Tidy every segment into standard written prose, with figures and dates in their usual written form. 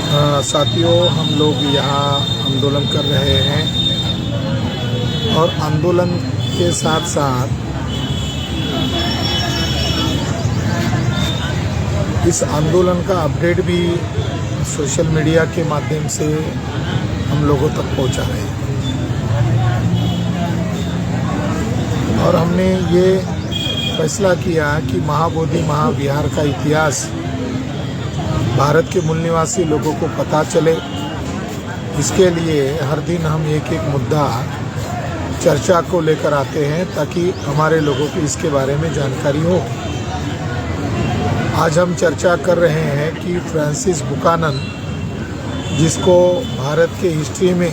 साथियों, हम लोग यहाँ आंदोलन कर रहे हैं और आंदोलन के साथ साथ इस आंदोलन का अपडेट भी सोशल मीडिया के माध्यम से हम लोगों तक पहुँचा रहे हैं। और हमने ये फैसला किया कि महाबोधि महाविहार का इतिहास भारत के मूल निवासी लोगों को पता चले। इसके लिए हर दिन हम एक एक मुद्दा चर्चा को लेकर आते हैं ताकि हमारे लोगों को इसके बारे में जानकारी हो। आज हम चर्चा कर रहे हैं कि फ्रांसिस बुकानन, जिसको भारत के हिस्ट्री में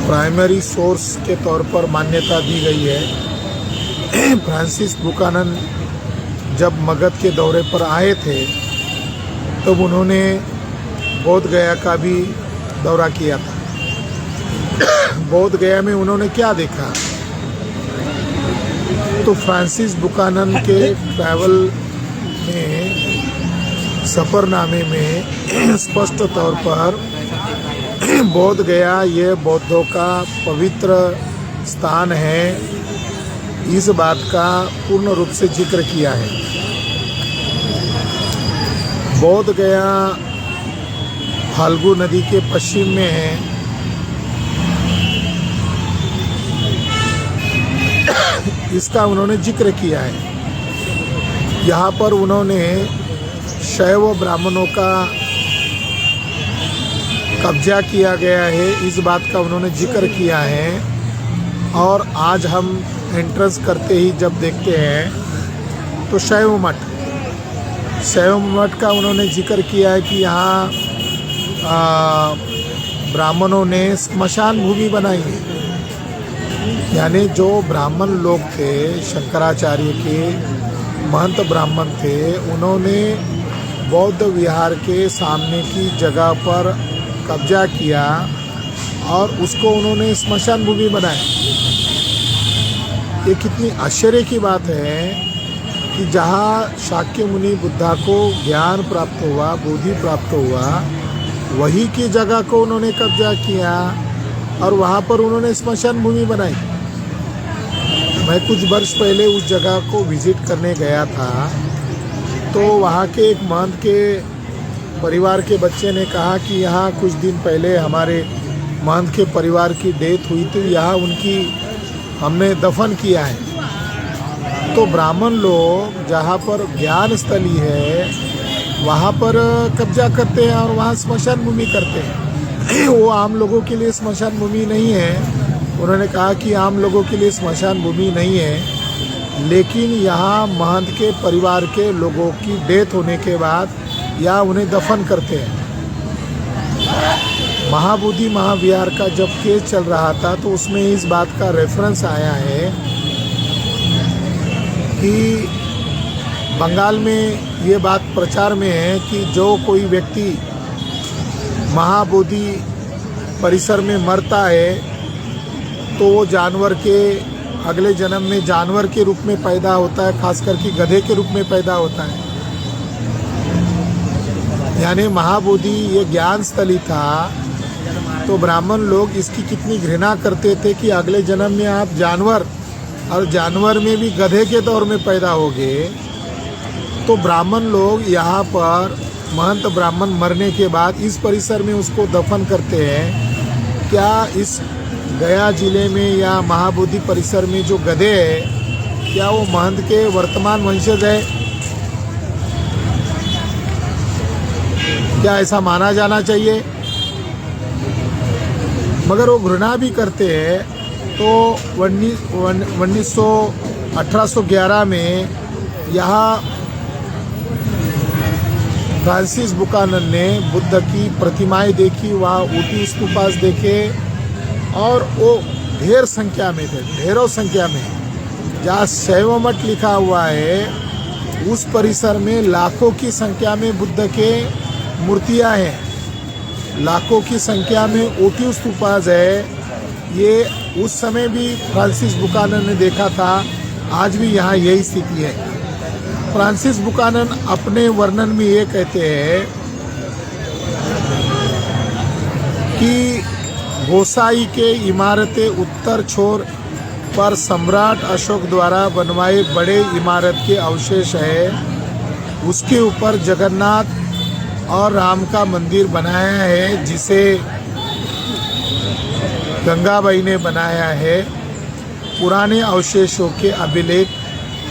प्राइमरी सोर्स के तौर पर मान्यता दी गई है, फ्रांसिस बुकानन जब मगध के दौरे पर आए थे तब उन्होंने बोध गया का भी दौरा किया था। बोध गया में उन्होंने क्या देखा, तो फ्रांसिस बुकानन के ट्रैवल में सफ़रनामे में स्पष्ट तौर पर बोध गया ये बौद्धों का पवित्र स्थान है, इस बात का पूर्ण रूप से जिक्र किया है। बोध गया फाल्गु नदी के पश्चिम में है। इसका उन्होंने जिक्र किया है। यहाँ पर उन्होंने शैव ब्राह्मणों का कब्जा किया गया है, इस बात का उन्होंने जिक्र किया है। और आज हम एंट्रेंस करते ही जब देखते हैं तो शैव मठ का उन्होंने जिक्र किया है कि यहाँ ब्राह्मणों ने स्मशान भूमि बनाई है। यानी जो ब्राह्मण लोग थे, शंकराचार्य के महंत ब्राह्मण थे, उन्होंने बौद्ध विहार के सामने की जगह पर कब्जा किया और उसको उन्होंने स्मशान भूमि बनाया। ये कितनी आश्चर्य की बात है कि जहाँ शाक्य मुनि बुद्धा को ज्ञान प्राप्त हुआ, बोधि प्राप्त हुआ, वही की जगह को उन्होंने कब्जा किया और वहाँ पर उन्होंने स्मशान भूमि बनाई। मैं कुछ वर्ष पहले उस जगह को विजिट करने गया था, तो वहाँ के एक महंत के परिवार के बच्चे ने कहा कि यहाँ कुछ दिन पहले हमारे महंत के परिवार की डेथ हुई थी, यहाँ उनकी हमने दफन किया है। तो ब्राह्मण लोग जहाँ पर ज्ञान स्थली है वहाँ पर कब्जा करते हैं और वहाँ स्मशान भूमि करते हैं। वो आम लोगों के लिए स्मशान भूमि नहीं है। उन्होंने कहा कि आम लोगों के लिए स्मशान भूमि नहीं है, लेकिन यहाँ महंत के परिवार के लोगों की डेथ होने के बाद यहाँ उन्हें दफन करते हैं। महाबोधि महाविहार का जब केस चल रहा था तो उसमें इस बात का रेफरेंस आया है कि बंगाल में ये बात प्रचार में है कि जो कोई व्यक्ति महाबोधि परिसर में मरता है तो वो जानवर के अगले जन्म में जानवर के रूप में पैदा होता है, खास करके गधे के रूप में पैदा होता है। यानी महाबोधि ये ज्ञान स्थली था, तो ब्राह्मण लोग इसकी कितनी घृणा करते थे कि अगले जन्म में आप जानवर, और जानवर में भी गधे के तौर में पैदा होगे। तो ब्राह्मण लोग यहाँ पर महंत ब्राह्मण मरने के बाद इस परिसर में उसको दफन करते हैं। क्या इस गया जिले में या महाबोधि परिसर में जो गधे है, क्या वो महंत के वर्तमान वंशज है? क्या ऐसा माना जाना चाहिए? मगर वो घृणा भी करते हैं। तो 1811 में यहाँ फ्रांसिस बुकानन ने बुद्ध की प्रतिमाएं देखी, वहाँ ऊटी स्तूपास देखे और वो ढेरों संख्या में जहाँ शैव मठ लिखा हुआ है उस परिसर में लाखों की संख्या में बुद्ध के मूर्तियाँ हैं, लाखों की संख्या में ओटी स्तूपास है। ये उस समय भी फ्रांसिस बुकानन ने देखा था, आज भी यहाँ यही स्थिति है। फ्रांसिस बुकानन अपने वर्णन में ये कहते हैं कि गोसाई के इमारतें उत्तर छोर पर सम्राट अशोक द्वारा बनवाए बड़े इमारत के अवशेष है। उसके ऊपर जगन्नाथ और राम का मंदिर बनाया है, जिसे गंगाबाई ने बनाया है। पुराने अवशेषों के अभिलेख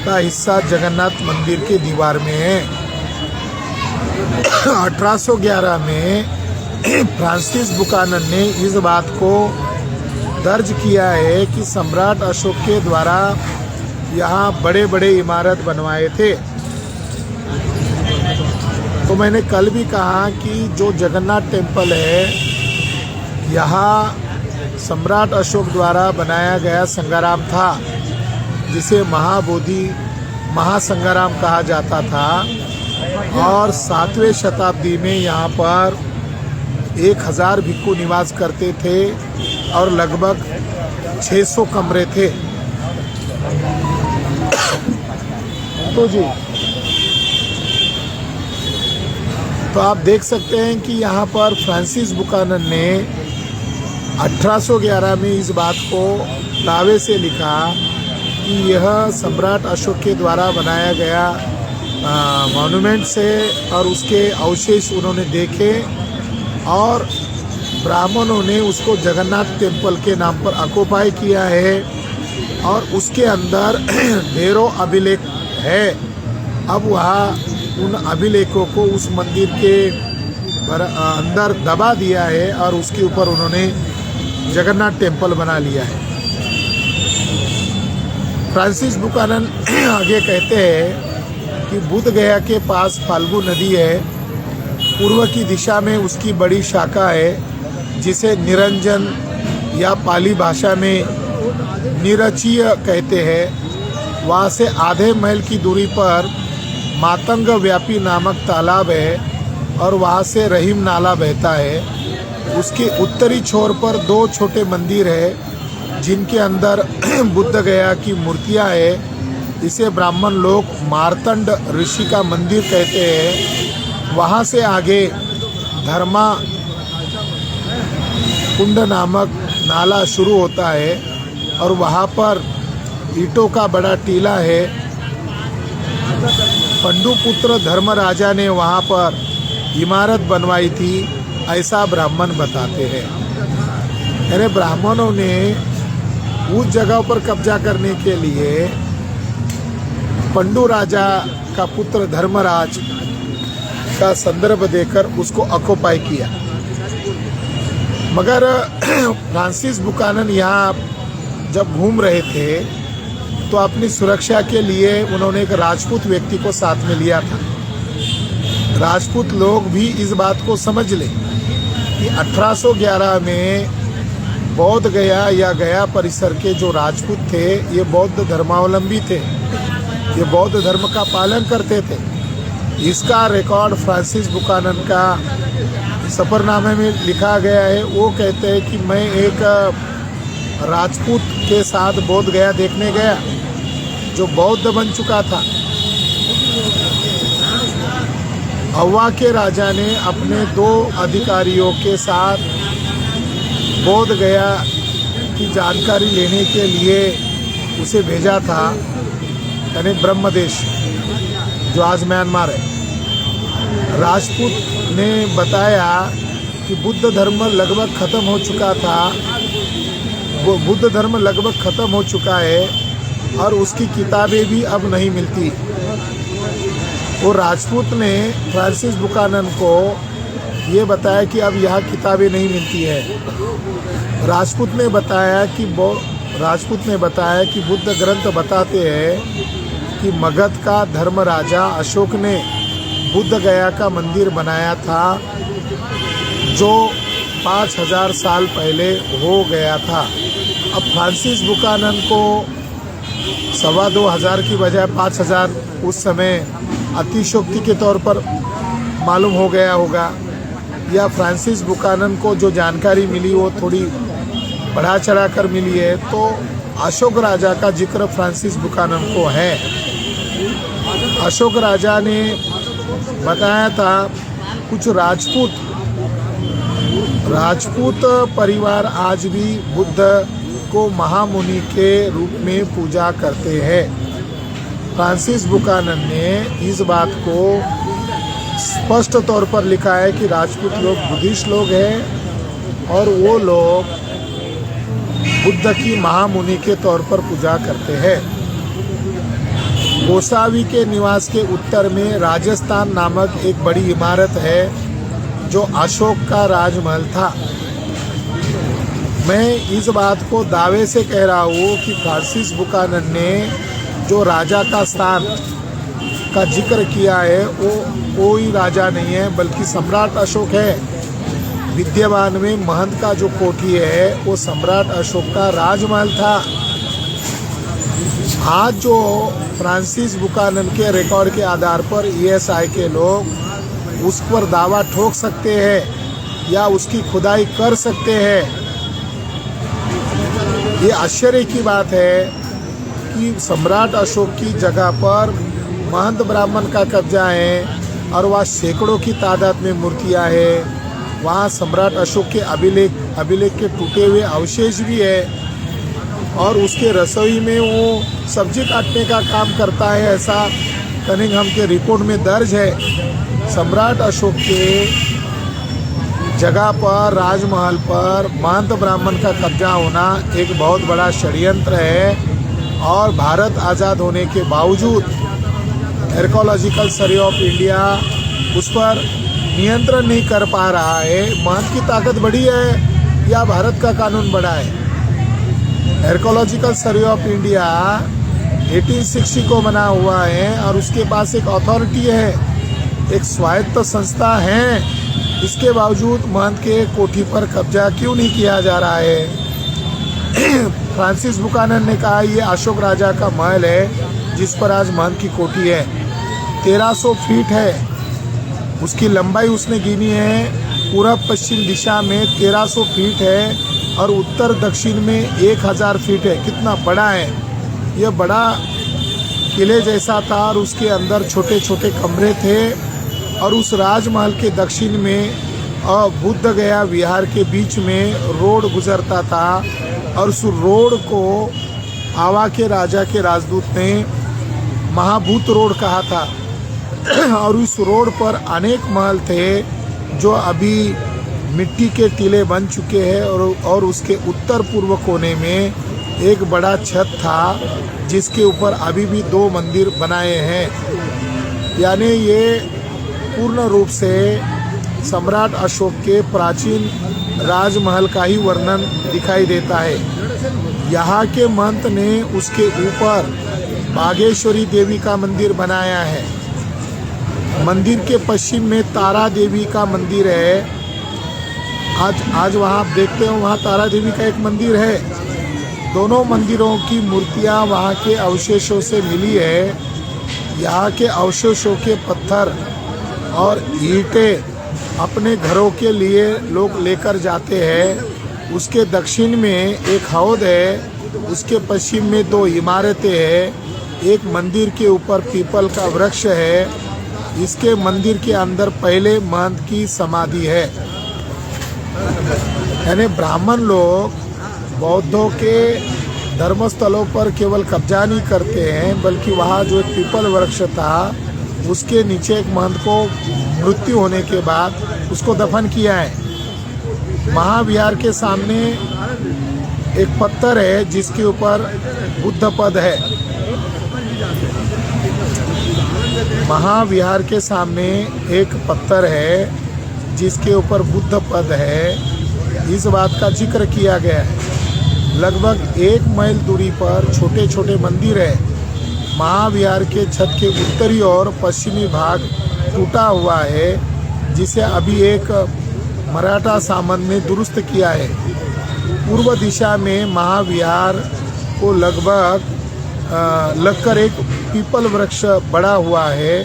का हिस्सा जगन्नाथ मंदिर के दीवार में है। 1811 में फ्रांसिस बुकानन ने इस बात को दर्ज किया है कि सम्राट अशोक के द्वारा यहाँ बड़े बड़े इमारत बनवाए थे। तो मैंने कल भी कहा कि जो जगन्नाथ टेम्पल है, यहाँ सम्राट अशोक द्वारा बनाया गया संगाराम था, जिसे महासंगाराम कहा जाता था। और 7वें शताब्दी में यहाँ पर 1000 भिक्षु निवास करते थे और लगभग 600 कमरे थे। तो आप देख सकते हैं कि यहाँ पर फ्रांसिस बुकानन ने 1811 में इस बात को दावे से लिखा कि यह सम्राट अशोक के द्वारा बनाया गया मॉन्यूमेंट्स है, और उसके अवशेष उन्होंने देखे और ब्राह्मणों ने उसको जगन्नाथ टेम्पल के नाम पर ऑक्युपाई किया है, और उसके अंदर ढेरों अभिलेख है। अब वहाँ उन अभिलेखों को उस मंदिर के अंदर दबा दिया है और उसके ऊपर उन्होंने जगन्नाथ टेम्पल बना लिया है। फ्रांसिस बुकानन आगे कहते हैं कि बुद्ध गया के पास फाल्गु नदी है। पूर्व की दिशा में उसकी बड़ी शाखा है, जिसे निरंजन या पाली भाषा में निरचीय कहते हैं। वहाँ से आधे मैल की दूरी पर मातंग व्यापी नामक तालाब है और वहाँ से रहीम नाला बहता है। उसके उत्तरी छोर पर 2 छोटे मंदिर है, जिनके अंदर बुद्ध गया की मूर्तियाँ है। इसे ब्राह्मण लोग मार्तंड ऋषि का मंदिर कहते हैं। वहाँ से आगे धर्मा कुंड नामक नाला शुरू होता है और वहाँ पर ईंटों का बड़ा टीला है। पंडुपुत्र धर्मराजा ने वहाँ पर इमारत बनवाई थी, ऐसा ब्राह्मण बताते हैं। अरे ब्राह्मणों ने उस जगह पर कब्जा करने के लिए पंडु राजा का पुत्र धर्मराज का संदर्भ देकर उसको ऑक्युपाई किया। मगर फ्रांसिस बुकानन यहाँ जब घूम रहे थे तो अपनी सुरक्षा के लिए उन्होंने एक राजपूत व्यक्ति को साथ में लिया था। राजपूत लोग भी इस बात को समझ ले कि 1811 में बौद्ध गया या गया परिसर के जो राजपूत थे, ये बौद्ध धर्मावलंबी थे, ये बौद्ध धर्म का पालन करते थे। इसका रिकॉर्ड फ्रांसिस बुकानन का सफरनामे में लिखा गया है। वो कहते हैं कि मैं एक राजपूत के साथ बौद्ध गया देखने गया, जो बौद्ध बन चुका था। अव्वा के राजा ने अपने 2 अधिकारियों के साथ बौद्ध गया की जानकारी लेने के लिए उसे भेजा था, यानी ब्रह्मदेश, जो आज म्यांमार है। राजपूत ने बताया कि बुद्ध धर्म लगभग ख़त्म हो चुका था, वो बुद्ध धर्म लगभग ख़त्म हो चुका है और उसकी किताबें भी अब नहीं मिलती। वो राजपूत ने फ्रांसिस बुकानन को ये बताया कि अब यहाँ किताबें नहीं मिलती है। राजपूत ने बताया कि बुद्ध ग्रंथ बताते हैं कि मगध का धर्म राजा अशोक ने बुद्ध गया का मंदिर बनाया था, जो 5000 साल पहले हो गया था। अब फ्रांसिस बुकानन को 2500 की बजाय 5000 उस समय अतिशयोक्ति के तौर पर मालूम हो गया होगा, या फ्रांसिस बुकानन को जो जानकारी मिली वो थोड़ी बढ़ा चढ़ा कर मिली है। तो अशोक राजा का जिक्र फ्रांसिस बुकानन को है। अशोक राजा ने बताया था कुछ राजपूत राजपूत परिवार आज भी बुद्ध को महामुनि के रूप में पूजा करते हैं। फ्रांसिस बुकानन ने इस बात को स्पष्ट तौर पर लिखा है कि राजपूत लोग बुद्धिस्ट लोग हैं और वो लोग बुद्ध की महामुनि के तौर पर पूजा करते हैं। गोसावी के निवास के उत्तर में राजस्थान नामक एक बड़ी इमारत है जो अशोक का राजमहल था। मैं इस बात को दावे से कह रहा हूँ कि फ्रांसिस बुकानन ने जो राजा का स्थान का जिक्र किया है वो कोई राजा नहीं है बल्कि सम्राट अशोक है। विद्यमान में महंत का जो कोठी है वो सम्राट अशोक का राजमहल था। आज जो फ्रांसिस बुकानन के रिकॉर्ड के आधार पर ईएसआई के लोग उस पर दावा ठोक सकते हैं या उसकी खुदाई कर सकते हैं, ये आश्चर्य की बात है कि सम्राट अशोक की जगह पर महंत ब्राह्मण का कब्जा है और वहाँ सैकड़ों की तादाद में मूर्तियाँ हैं। वहाँ सम्राट अशोक के अभिलेख के टूटे हुए अवशेष भी है और उसके रसोई में वो सब्जी काटने का काम करता है, ऐसा कनिंघम के रिपोर्ट में दर्ज है। सम्राट अशोक के जगह पर राजमहल पर महंत ब्राह्मण का कब्जा होना एक बहुत बड़ा षड्यंत्र है और भारत आज़ाद होने के बावजूद आर्कियोलॉजिकल सर्वे ऑफ इंडिया उस पर नियंत्रण नहीं कर पा रहा है। महंत की ताकत बड़ी है या भारत का कानून बड़ा है? आर्कियोलॉजिकल सर्वे ऑफ इंडिया 1860 को बना हुआ है और उसके पास एक अथॉरिटी है, एक स्वायत्त संस्था है। इसके बावजूद महंत के कोठी पर कब्जा क्यों नहीं किया जा रहा है? फ्रांसिस बुकानन ने कहा ये अशोक राजा का महल है जिस पर आज महंत की कोठी है। 1300 फीट है उसकी लंबाई, उसने गिनी है। पूरब पश्चिम दिशा में 1300 फीट है और उत्तर दक्षिण में 1000 फीट है। कितना बड़ा है! यह बड़ा किले जैसा था और उसके अंदर छोटे छोटे कमरे थे और उस राजमहल के दक्षिण में बुद्ध गया विहार के बीच में रोड गुजरता था और उस रोड को आवा के राजा के राजदूत ने महाभूत रोड कहा था और उस रोड पर अनेक महल थे जो अभी मिट्टी के टीले बन चुके हैं और उसके उत्तर पूर्व कोने में एक बड़ा छत था जिसके ऊपर अभी भी 2 मंदिर बनाए हैं। यानी ये पूर्ण रूप से सम्राट अशोक के प्राचीन राजमहल का ही वर्णन दिखाई देता है। यहाँ के महंत ने उसके ऊपर बागेश्वरी देवी का मंदिर बनाया है। मंदिर के पश्चिम में तारा देवी का मंदिर है। आज वहाँ आप देखते हो वहाँ तारा देवी का एक मंदिर है। दोनों मंदिरों की मूर्तियाँ वहाँ के अवशेषों से मिली है। यहाँ के अवशेषों के पत्थर और ईंटें अपने घरों के लिए लोग लेकर जाते हैं। उसके दक्षिण में एक हौद है, उसके पश्चिम में 2 इमारतें हैं। एक मंदिर के ऊपर पीपल का वृक्ष है। इसके मंदिर के अंदर पहले महंत की समाधि है। यानी ब्राह्मण लोग बौद्धों के धर्मस्थलों पर केवल कब्जा नहीं करते हैं बल्कि वहाँ जो एक पीपल वृक्ष था उसके नीचे एक महंत को मृत्यु होने के बाद उसको दफन किया है। महाविहार के सामने एक पत्थर है जिसके ऊपर बुद्ध पद है। महाविहार के सामने एक पत्थर है जिसके ऊपर बुद्ध पद है। इस बात का जिक्र किया गया है। लगभग 1 मील दूरी पर छोटे छोटे मंदिर है। महाविहार के छत के उत्तरी और पश्चिमी भाग टूटा हुआ है जिसे अभी एक मराठा सामंत ने दुरुस्त किया है। पूर्व दिशा में महाविहार को लगकर एक पीपल वृक्ष बड़ा हुआ है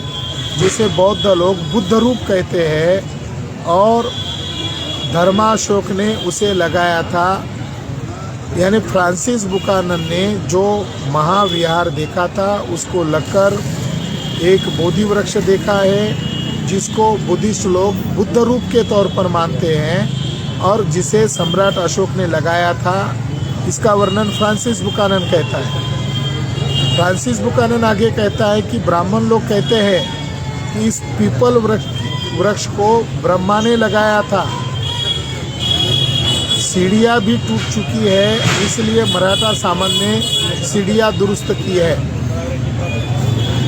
जिसे बौद्ध लोग बुद्ध रूप कहते हैं और धर्माशोक ने उसे लगाया था। यानी फ्रांसिस बुकानन ने जो महाविहार देखा था उसको लगकर एक बोधि वृक्ष देखा है जिसको बुद्धिस्ट लोग बुद्ध रूप के तौर पर मानते हैं और जिसे सम्राट अशोक ने लगाया था, इसका वर्णन फ्रांसिस बुकानन कहता है। फ्रांसिस बुकानन आगे कहता है कि ब्राह्मण लोग कहते हैं कि इस पीपल वृक्ष को ब्रह्मा ने लगाया था। सीढ़ियाँ भी टूट चुकी है, इसलिए मराठा सामन ने सीढ़ियाँ दुरुस्त की है।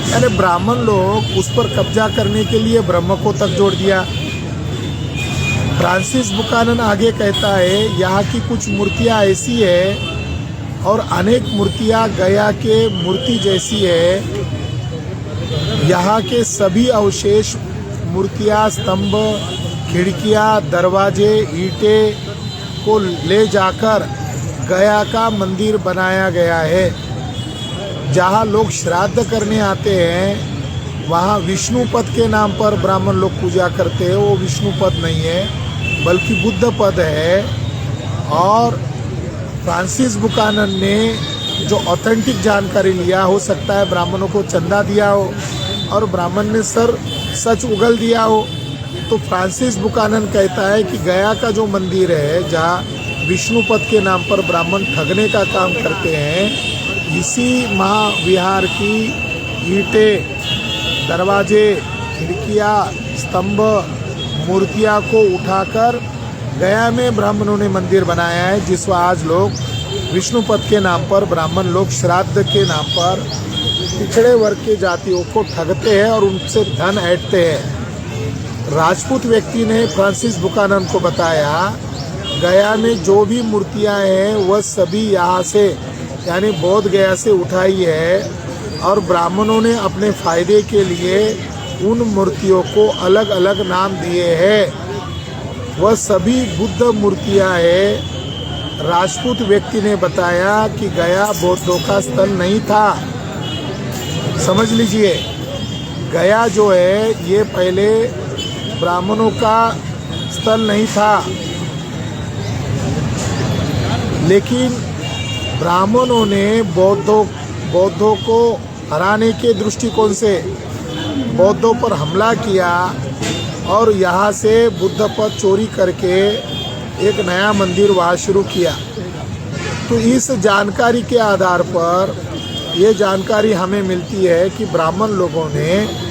यानी ब्राह्मण लोग उस पर कब्जा करने के लिए ब्रह्म को तक जोड़ दिया। फ्रांसिस बुकानन आगे कहता है यहाँ की कुछ मूर्तियाँ ऐसी है और अनेक मूर्तियाँ गया के मूर्ति जैसी है। यहाँ के सभी अवशेष मूर्तियाँ, स्तंभ, खिड़कियाँ, दरवाजे, ईंटें को ले जाकर गया का मंदिर बनाया गया है। जहाँ लोग श्राद्ध करने आते हैं वहाँ विष्णुपद के नाम पर ब्राह्मण लोग पूजा करते हैं। वो विष्णुपद नहीं है बल्कि बुद्ध पद है। और फ्रांसिस बुकानन ने जो ऑथेंटिक जानकारी लिया, हो सकता है ब्राह्मणों को चंदा दिया हो और ब्राह्मण ने सच उगल दिया हो। तो फ्रांसिस बुकानन कहता है कि गया का जो मंदिर है जहाँ विष्णुपद के नाम पर ब्राह्मण ठगने का काम करते हैं, इसी महाविहार की ईंटें, दरवाजे, खिड़कियाँ, स्तंभ, मूर्तियाँ को उठाकर गया में ब्राह्मणों ने मंदिर बनाया है, जिसको आज लोग विष्णुपद के नाम पर ब्राह्मण लोग श्राद्ध के नाम पर पिछड़े वर्ग के जातियों को ठगते हैं और उनसे धन ऐंठते हैं। राजपूत व्यक्ति ने फ्रांसिस बुकानन को बताया गया में जो भी मूर्तियां हैं वह सभी यहाँ से यानी बोध गया से उठाई है और ब्राह्मणों ने अपने फायदे के लिए उन मूर्तियों को अलग अलग नाम दिए हैं। वह सभी बुद्ध मूर्तियां हैं। राजपूत व्यक्ति ने बताया कि गया बौद्धों का स्थल नहीं था। समझ लीजिए, गया जो है ये पहले ब्राह्मणों का स्थल नहीं था, लेकिन ब्राह्मणों ने बौद्धों को हराने के दृष्टिकोण से बौद्धों पर हमला किया और यहाँ से बुद्ध पद चोरी करके एक नया मंदिर वहाँ शुरू किया। तो इस जानकारी के आधार पर ये जानकारी हमें मिलती है कि ब्राह्मण लोगों ने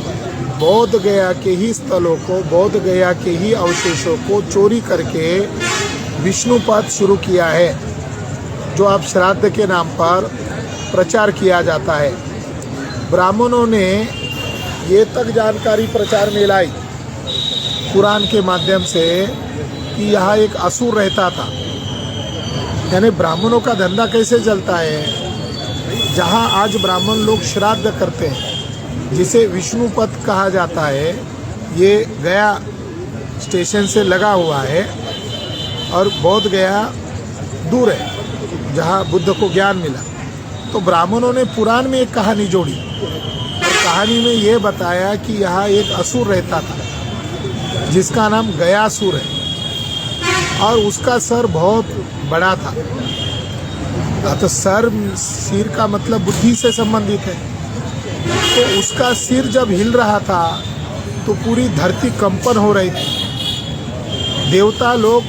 बौद्ध गया के ही स्थलों को, बौद्ध गया के ही अवशेषों को चोरी करके विष्णुपद शुरू किया है, जो अब श्राद्ध के नाम पर प्रचार किया जाता है। ब्राह्मणों ने ये तक जानकारी प्रचार में लाई कुरान के माध्यम से कि यहाँ एक असुर रहता था। यानी ब्राह्मणों का धंधा कैसे चलता है, जहाँ आज ब्राह्मण लोग श्राद्ध करते हैं जिसे विष्णुपद कहा जाता है, ये गया स्टेशन से लगा हुआ है और बौद्ध गया दूर है जहाँ बुद्ध को ज्ञान मिला। तो ब्राह्मणों ने पुराण में एक कहानी जोड़ी और कहानी में ये बताया कि यहाँ एक असुर रहता था जिसका नाम गयासुर है और उसका सर बहुत बड़ा था। तो सिर का मतलब बुद्धि से संबंधित है। तो उसका सिर जब हिल रहा था तो पूरी धरती कंपन हो रही थी। देवता लोग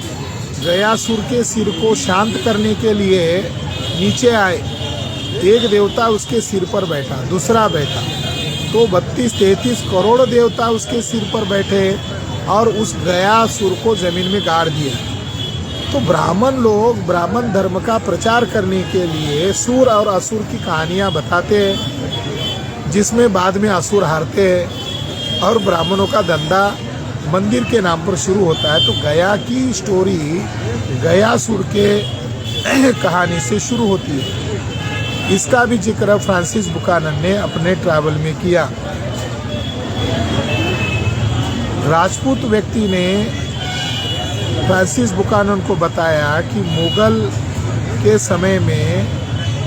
गयासुर के सिर को शांत करने के लिए नीचे आए। एक देवता उसके सिर पर बैठा, दूसरा बैठा, तो 32-33 करोड़ देवता उसके सिर पर बैठे और उस गयासुर को जमीन में गाड़ दिया। तो ब्राह्मण लोग ब्राह्मण धर्म का प्रचार करने के लिए सूर और असुर की कहानियाँ बताते हैं, जिसमें बाद में असुर हारते हैं और ब्राह्मणों का धंधा मंदिर के नाम पर शुरू होता है। तो गया की स्टोरी गयासुर के कहानी से शुरू होती है। इसका भी जिक्र फ्रांसिस बुकानन ने अपने ट्रैवल में किया। राजपूत व्यक्ति ने फ्रांसिस बुकानन को बताया कि मुगल के समय में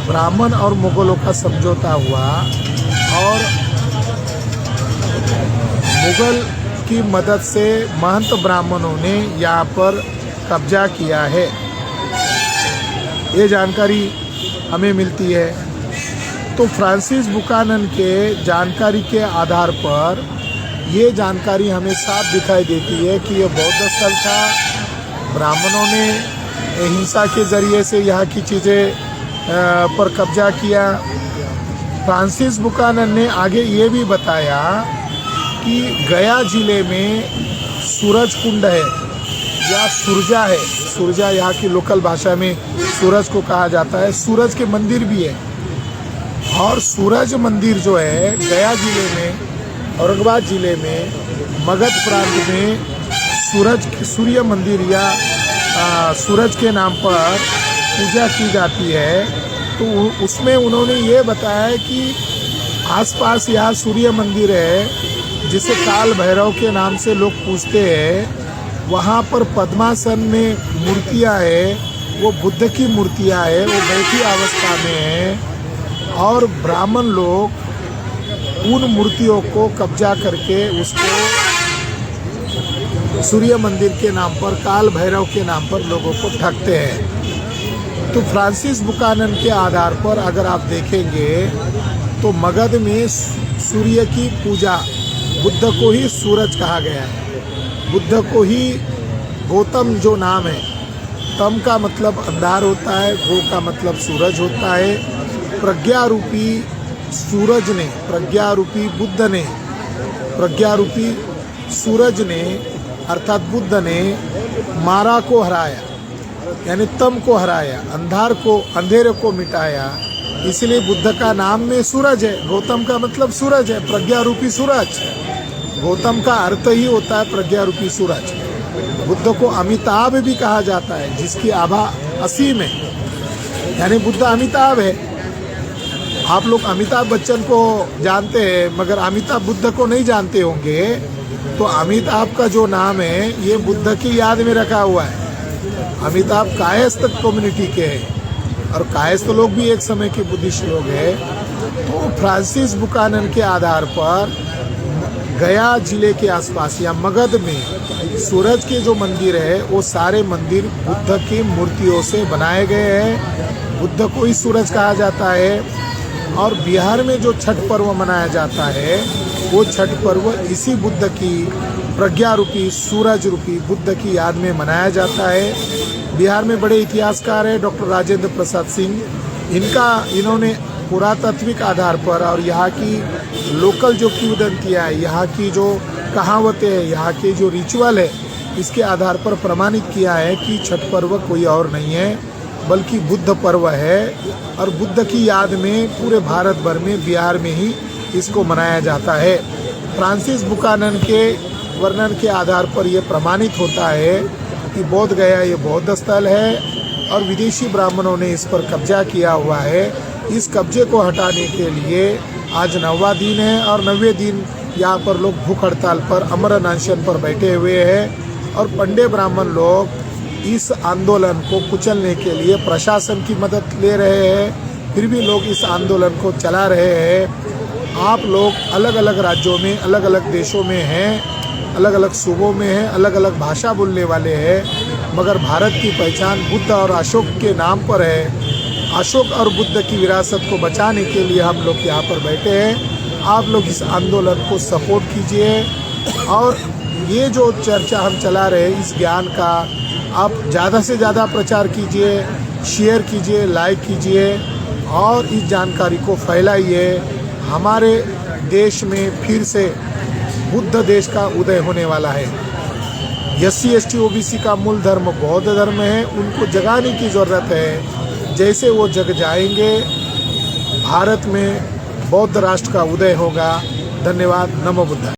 ब्राह्मण और मुगलों का समझौता हुआ और मुगल की मदद से महंत ब्राह्मणों ने यहाँ पर कब्जा किया है। ये जानकारी हमें मिलती है। तो फ्रांसिस बुकानन के जानकारी के आधार पर ये जानकारी हमें साफ दिखाई देती है कि ये बौद्ध स्थल था ब्राह्मणों ने हिंसा के ज़रिए से यहाँ की चीज़ें पर कब्जा किया। फ्रांसिस बुकानन ने आगे ये भी बताया कि गया जिले में सूरज कुंड है या सुरजा है, सुरजा यहाँ की लोकल भाषा में सूरज को कहा जाता है। सूरज के मंदिर भी है और सूरज मंदिर जो है गया जिले में, औरंगाबाद जिले में, मगध प्रांत में सूर्य मंदिर या सूरज के नाम पर पूजा की जाती है। तो उसमें उन्होंने ये बताया कि आसपास यहाँ सूर्य मंदिर है जिसे काल भैरव के नाम से लोग पूजते हैं। वहाँ पर पद्मासन में मूर्तियाँ है, वो बुद्ध की मूर्तियाँ है, वो बैठी अवस्था में है और ब्राह्मण लोग उन मूर्तियों को कब्जा करके उसको सूर्य मंदिर के नाम पर, काल भैरव के नाम पर लोगों को ठगते हैं। तो फ्रांसिस बुकानन के आधार पर अगर आप देखेंगे तो मगध में सूर्य की पूजा, बुद्ध को ही सूरज कहा गया है। बुद्ध को ही गौतम जो नाम है, तम का मतलब अंधार होता है, गो का मतलब सूरज होता है। प्रज्ञा रूपी सूरज ने, प्रज्ञा रूपी बुद्ध ने, प्रज्ञा रूपी सूरज ने अर्थात बुद्ध ने मारा को हराया, यानी तम को हराया, अंधेरे को मिटाया। इसलिए बुद्ध का नाम में सूरज है। गौतम का मतलब सूरज है, प्रज्ञा रूपी सूरज। गौतम का अर्थ ही होता है प्रज्ञा रूपी सूरज। बुद्ध को अमिताभ भी कहा जाता है, जिसकी आभा असीम है, यानी बुद्ध अमिताभ है। आप लोग अमिताभ बच्चन को जानते हैं मगर अमिताभ बुद्ध को नहीं जानते होंगे। तो अमिताभ का जो नाम है ये बुद्ध की याद में रखा हुआ है। अमिताभ कायस्थ कम्युनिटी के हैं और कायस्थ लोग भी एक समय के बुद्धिस्ट लोग हैं। तो फ्रांसिस बुकानन के आधार पर गया जिले के आसपास या मगध में सूरज के जो मंदिर है वो सारे मंदिर बुद्ध की मूर्तियों से बनाए गए हैं। बुद्ध को ही सूरज कहा जाता है। और बिहार में जो छठ पर्व मनाया जाता है वो छठ पर्व इसी बुद्ध की प्रज्ञा रूपी, सूरज रूपी बुद्ध की याद में मनाया जाता है। बिहार में बड़े इतिहासकार हैं डॉक्टर राजेंद्र प्रसाद सिंह। इन्होंने पुरातात्विक आधार पर और यहाँ की लोकल जो किंवदंतियाँ है, यहाँ की जो कहावतें हैं, यहाँ के जो रिचुअल है, इसके आधार पर प्रमाणित किया है कि छठ पर्व कोई और नहीं है बल्कि बुद्ध पर्व है। और बुद्ध की याद में पूरे भारत भर में, बिहार में ही इसको मनाया जाता है। फ्रांसिस बुकानन के वर्णन के आधार पर यह प्रमाणित होता है कि बोध गया ये बौद्ध स्थल है और विदेशी ब्राह्मणों ने इस पर कब्जा किया हुआ है। इस कब्जे को हटाने के लिए आज 9वां दिन है और 9वें दिन यहाँ पर लोग भूख हड़ताल पर, अमर अनशन पर बैठे हुए हैं। और पंडे ब्राह्मण लोग इस आंदोलन को कुचलने के लिए प्रशासन की मदद ले रहे हैं, फिर भी लोग इस आंदोलन को चला रहे हैं। आप लोग अलग अलग राज्यों में, अलग अलग देशों में हैं, अलग अलग सूबों में हैं, अलग अलग भाषा बोलने वाले हैं, मगर भारत की पहचान बुद्ध और अशोक के नाम पर है। अशोक और बुद्ध की विरासत को बचाने के लिए हम लोग यहाँ पर बैठे हैं। आप लोग इस आंदोलन को सपोर्ट कीजिए और ये जो चर्चा हम चला रहे हैं इस ज्ञान का आप ज़्यादा से ज़्यादा प्रचार कीजिए, शेयर कीजिए, लाइक कीजिए और इस जानकारी को फैलाइए। हमारे देश में फिर से बुद्ध देश का उदय होने वाला है। SC ST OBC का मूल धर्म बौद्ध धर्म है, उनको जगाने की ज़रूरत है। जैसे वो जग जाएंगे भारत में बौद्ध राष्ट्र का उदय होगा। धन्यवाद। नमो बुद्धाय।